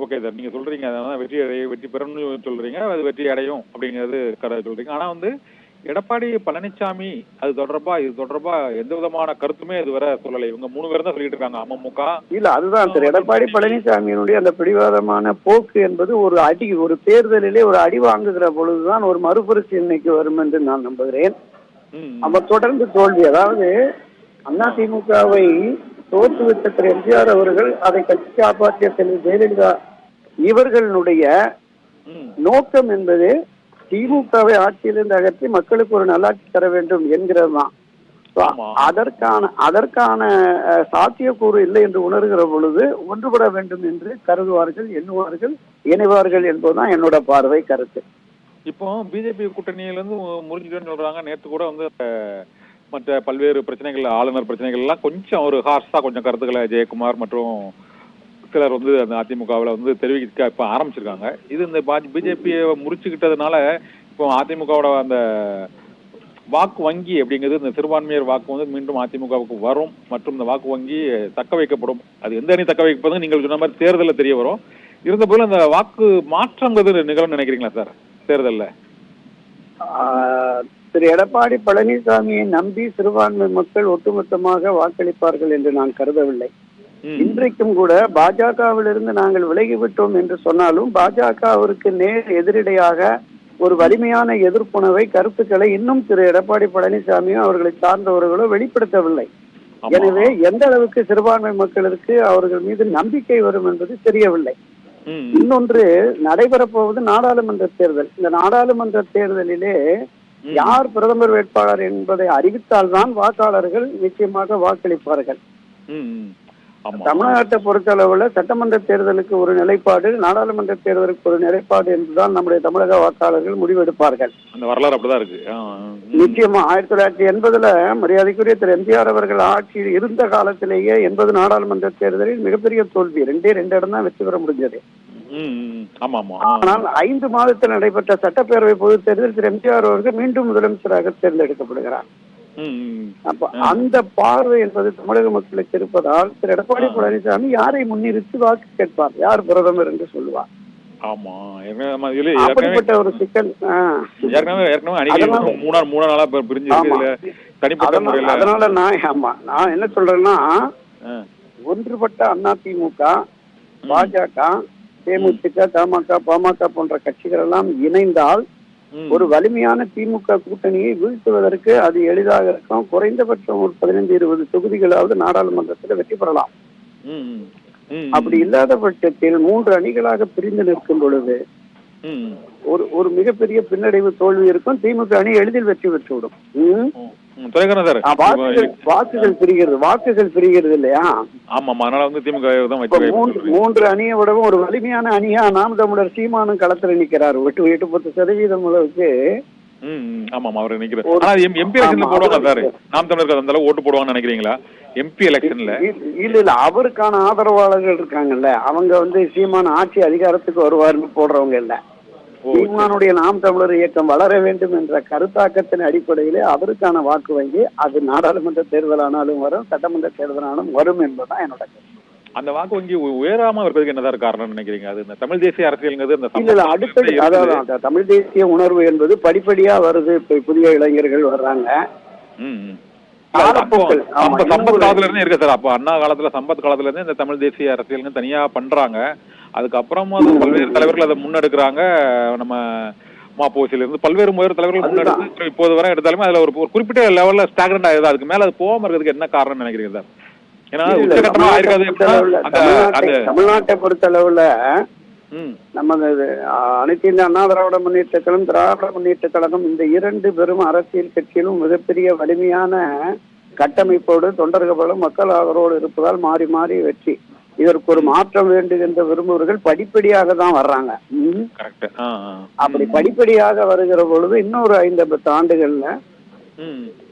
Okay sir, நீங்க சொல்றீங்க அதான் வெற்றி பெறணும்னு சொல்றீங்க, அது வெற்றி அடையும் அப்படிங்கிறது சொல்றீங்க. ஆனா வந்து எடப்பாடி பழனிசாமி இது தொடர்பா எந்த விதமான கருத்துமே இதுவரை சொல்லலை. இவங்க 3 பேரும் தான் சொல்லிட்டு இருக்காங்க, அமமுக. இல்ல அதுதான் சார், எடப்பாடி பழனிசாமியினுடைய அந்த பிடிவாதமான போக்கு என்பது ஒரு தேர்தலிலே ஒரு அடி வாங்குகிற பொழுதுதான் ஒரு மறுபரிசீலனைக்கு வரும் என்று நான் நம்புகிறேன். அவர் தொடர்ந்து தோல்வி, அதாவது அதிமுகவை தோற்றுவித்த திரு எம்ஜிஆர் அவர்கள் அதை கட்சி காப்பாற்றிய திரு ஜெயலலிதா இவர்களுடைய நோக்கம் என்பது திமுகவை ஆட்சியிலிருந்து அகற்றி மக்களுக்கு ஒரு நல்லாட்சி தர வேண்டும் என்கிறதுதான். அதற்கான சாத்தியக்கூறு இல்லை என்று உணர்கிற பொழுது ஒன்றுபட வேண்டும் என்று கருதுவார்கள், எண்ணுவார்கள், இணைவார்கள் என்பதுதான் என்னோட பார்வை கருத்து. இப்போ பிஜேபி கூட்டணியிலிருந்து முறிஞ்சுட்டேன்னு சொல்றாங்க. நேற்று கூட வந்து மற்ற பல்வேறு பிரச்சனைகள், ஆளுநர் பிரச்சனைகள் எல்லாம் கொஞ்சம் ஒரு ஹார்ஷா கொஞ்சம் கருத்துக்களை ஜெயக்குமார் மற்றும் சிலர் வந்து அந்த அதிமுகவில் வந்து தெரிவிக்க இப்ப ஆரம்பிச்சிருக்காங்க. இது இந்த பிஜேபியை முறிச்சுக்கிட்டதுனால இப்போ அதிமுகவோட அந்த வாக்கு வங்கி அப்படிங்கிறது, இந்த சிறுபான்மையர் வாக்கு வந்து மீண்டும் அதிமுகவுக்கு வரும் மற்றும் இந்த வாக்கு வங்கி தக்க வைக்கப்படும். அது எந்த அணி தக்க வைக்கப்படும் நீங்கள் சொன்ன மாதிரி தேர்தலில் தெரிய வரும். இருந்த போது அந்த வாக்கு மாற்றங்கிறது நிகழும் நினைக்கிறீங்களா சார் தேர்தலில்? திரு எடப்பாடி பழனிசாமியை நம்பி சிறுபான்மை மக்கள் ஒட்டுமொத்தமாக வாக்களிப்பார்கள் என்று நான் கருதவில்லை. இன்றைக்கும் கூட பாஜகவிலிருந்து நாங்கள் விலகிவிட்டோம் என்று சொன்னாலும் பாஜகவிற்கு நேர் எதிரடையாக ஒரு வலிமையான எதிர்ப்புணர்வை, கருத்துக்களை இன்னும் திரு எடப்பாடி பழனிசாமியும் அவர்களை சார்ந்தவர்களோ வெளிப்படுத்தவில்லை. எனவே எந்த அளவுக்கு சிறுபான்மை மக்களுக்கு அவர்கள் மீது நம்பிக்கை வரும் என்பது தெரியவில்லை. இன்னொன்று, நடைபெறப்போவது நாடாளுமன்ற தேர்தல். இந்த நாடாளுமன்ற தேர்தலிலே யார் பிரதமர் வேட்பாளர் என்பதை அறிவித்தால்தான் வாக்காளர்கள் நிச்சயமாக வாக்களிப்பார்கள். தமிழ்நாட்டை பொறுத்தளவுல சட்டமன்ற தேர்தலுக்கு ஒரு நிலைப்பாடு, நாடாளுமன்ற தேர்தலுக்கு ஒரு நிலைப்பாடு என்றுதான் நம்முடைய தமிழக வாக்காளர்கள் முடிவெடுப்பார்கள். அந்த வரலாறு அப்படிதான் இருக்கு. நிச்சயமா 1980 மரியாதைக்குரிய திரு எம்ஜிஆர் அவர்கள் ஆட்சியில் இருந்த காலத்திலேயே 80 நாடாளுமன்ற தேர்தலில் மிகப்பெரிய தோல்வி, 2 இடம் தான் வெற்றி பெற முடிஞ்சது. ஆனால் 5 மாதத்தில் நடைபெற்ற சட்டப்பேரவை பொதுத் தேர்தல் திரு எம்ஜிஆர் அவர்கள் மீண்டும் முதலமைச்சராக தேர்ந்தெடுக்கப்படுகிறார். அப்ப அந்த பார்வை என்பது தமிழக மக்களுக்கு இருப்பதால் திரு எடப்பாடி பழனிசாமி யாரை முன்னிறுத்தி வாக்கு கேட்பார், யார் பிரதமர் என்று சொல்லுவார். அப்படிப்பட்ட ஒரு சிக்கல். அதனால நான் என்ன சொல்றேன்னா, ஒன்றுபட்ட அதிமுக, பாஜக, தேமுதிக, தமாக, பாமக போன்ற கட்சிகள் எல்லாம் இணைந்தால் ஒரு வலிமையான திமுக கூட்டணியை வீழ்த்துவதற்கு அது எளிதாக இருக்கும். குறைந்தபட்சம் ஒரு 15-20 தொகுதிகளாவது நாடாளுமன்றத்தில் வெற்றி பெறலாம். அப்படி இல்லாத பட்சத்தில் 3 அணிகளாக பிரிந்து நிற்கும் பொழுது ஒரு மிகப்பெரிய பின்னடைவு, தோல்வி இருக்கும். திமுக அணி எளிதில் வெற்றி பெற்றுவிடும். வாக்குகள் பிரிகிறது இல்லையா? 3 அணியை விடவும் ஒரு வலிமையான அணியா நாம் தமிழர் சீமானும் களத்துல நிக்கிறார். 8-10% அளவுக்கு. இல்ல அவருக்கான ஆதரவாளர்கள் இருக்காங்கல்ல, அவங்க வந்து சீமான் ஆட்சி அதிகாரத்துக்கு வருவாருன்னு போடுறவங்க இல்ல. சீமானுடைய நாம் தமிழர் இயக்கம் வளர வேண்டும் என்ற கருத்தாக்கத்தின் அடிப்படையிலே அவருக்கான வாக்கு வங்கி அது நாடாளுமன்ற தேர்தலானாலும் வரும், சட்டமன்ற தேர்தலானாலும் வரும் என்பதுதான் என்னோட கருத்து. அந்த வாக்கு வங்கி உயராம இருப்பதுக்கு என்னதான் காரணம் நினைக்கிறீங்க? அது இந்த தமிழ் தேசிய அரசியல்ங்கிறது இல்ல அடுத்தது, அதாவது தமிழ் தேசிய உணர்வு என்பது படிப்படியா வருது. இப்ப புதிய இளைஞர்கள் வர்றாங்க. சம்பத் காலத்துல இருந்தே இருக்கு சார். அப்ப அண்ணா காலத்துல, சம்பத் காலத்துல இருந்து இந்த தமிழ் தேசிய அரசியல் தனியா பண்றாங்க. அதுக்கப்புறமா பல்வேறு தலைவர்கள் அதை முன்னெடுக்கிறாங்க. நம்ம மாப்போசில இருந்து பல்வேறு முதல் தலைவர்கள் முன்னெடுத்து இப்போது வரை எடுத்தாலுமே அதுல ஒரு குறிப்பிட்ட லெவல்ல ஸ்டாக்னன்ட் ஆகுது. அதுக்கு மேல அது போகாம இருக்கிறதுக்கு என்ன காரணம் நினைக்கிறீங்க சார்? ஏன்னா உச்சகட்டமா ஆயிருக்காது. தமிழ்நாட்டை பொறுத்தளவுல நம்ம அனைத்து இந்திய அண்ணா திராவிட முன்னேற்ற கழகம், திராவிட முன்னேற்ற கழகம் இந்த 2 பெரும் அரசியல் கட்சியிலும் மிகப்பெரிய வலிமையான கட்டமைப்போடு தொண்டர்களும் மக்கள் ஆதரவோடு இருப்பதால் மாறி மாறி வெற்றி. இதற்கு ஒரு மாற்றம் வேண்டும் என்று விரும்புவர்கள் படிப்படியாக தான் வர்றாங்க. அப்படி படிப்படியாக வருகிற பொழுது இன்னொரு 5-10 ஆண்டுகள்ல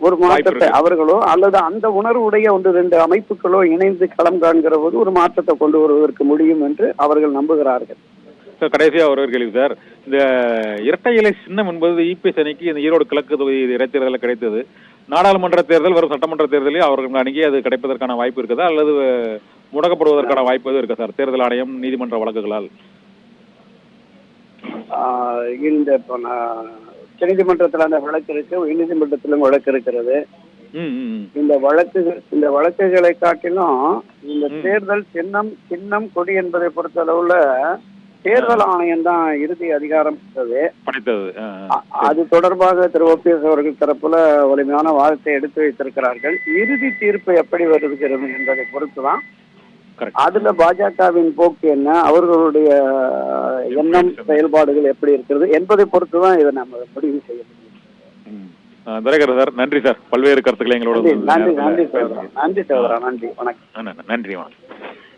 ஒரு மாற்றத்தை அவர்களோ அல்லது அந்த உணர்வுடைய 1-2 அமைப்புகளோ இணைந்து களம் காண்கிற போது ஒரு மாற்றத்தை கொண்டு வருவதற்கு முடியும் என்று அவர்கள் நம்புகிறார்கள். கடைசியா ஒரு கேள்வி சார். இந்த இரட்டை இலை சின்னம் என்பது இபிஎஸ் அணிக்கு இந்த ஈரோடு கிழக்கு தொகுதி இடைத்தேர்தலில் கிடைத்தது. நாடாளுமன்ற தேர்தல் வரும் சட்டமன்ற தேர்தலில் அவர்கள் அணுகி அது கிடைப்பதற்கான வாய்ப்பு இருக்குதா அல்லது முடக்கப்படுவதற்கான வாய்ப்பு எதுவும் இருக்கா சார் தேர்தல் ஆணையம் நீதிமன்ற வழக்குகளால்? இந்த உச்ச நீதிமன்றத்தில் அந்த வழக்கு இருக்கு, உயர் நீதிமன்றத்திலும் வழக்கு இருக்கிறது. இந்த வழக்குகளை காட்டிலும் இந்த தேர்தல் சின்னம் கொடி என்பதை பொறுத்த அளவுல தேர்தல் ஆணையம் தான் இறுதி அதிகாரம் படைத்தது. அது தொடர்பாக திரு OPS அவர்கள் தரப்புல வலிமையான வாதத்தை எடுத்து வைத்திருக்கிறார்கள். இறுதி தீர்ப்பு எப்படி வருகிறது என்பதை பொறுத்துதான் அதுல பாஜகவின் போக்கு என்ன, அவர்களுடைய எண்ணம் செயல்பாடுகள் எப்படி இருக்கிறது என்பதை பொறுத்துதான் இதை நம்ம முடிவு செய்ய முடியும். சார் நன்றி சார், பல்வேறு கருத்துக்களை எங்களோட நன்றி சகோதரா, நன்றி சகோதரா, நன்றி, வணக்கம். நன்றி, வணக்கம்.